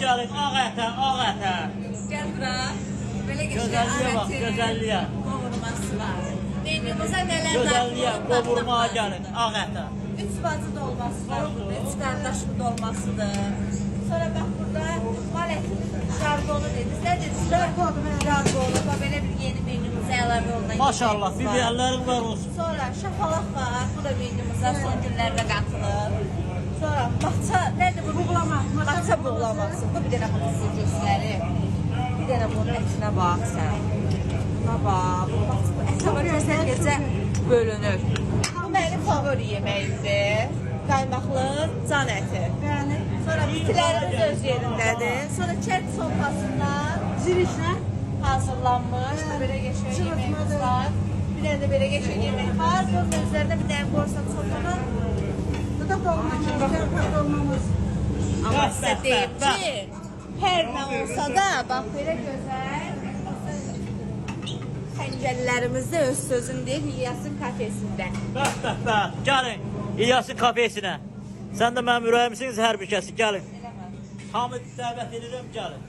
gəlin, ağ ətə, ağ ətə. Gəl bura. Belə Gözəlliyə bax, gözəlliyə. Qovurması var. Menümüzə nələr Gözəlliyə, qovurmağa gəlin, ağ ətə. 3 bacı dolması var burada, 3 qardaşın dolmasıdır. Sonra bax burada malətin jargonu dediniz. Nə dediniz? Jargonu. Bax belə bir yeni menümüzə əlavə olunan. Maşallah, bibiyərlərin var olsun. Sonra şapalaq var. Bu da menümüzə son günlərdə qatılır. Sonra matça, nədir bu? Buğlama. Matça buğlaması. Bu bir dənə bunu sizə göstərim. Bir dənə bunun ətinə bax sən. Buna bax. Bu ətə var, görsən gecə bölünür. Bu mənim favori yeməyimdir. Qaymaqlı can əti. Bəli. Sonra bitkilərimiz öz yerindədir. Sonra kət sopasından zirişlə hazırlanmış. Belə geçən yeməyimiz var. Bir dənə də belə geçən yemək var. Bunun özlərində bir dənə qorsan sopanın. Bu da dolmamız. Amma sizə deyim ki, hər nə olsa da, bax belə gözəl xəncəllərimizdə öz sözün deyil, İlyasın kafesində. Bəh, gəlin İlyasın kafesinə. Sən də mənim ürəyimsiniz hər bir kəsi, gəlin. Hamı dəvət edirəm, gəlin.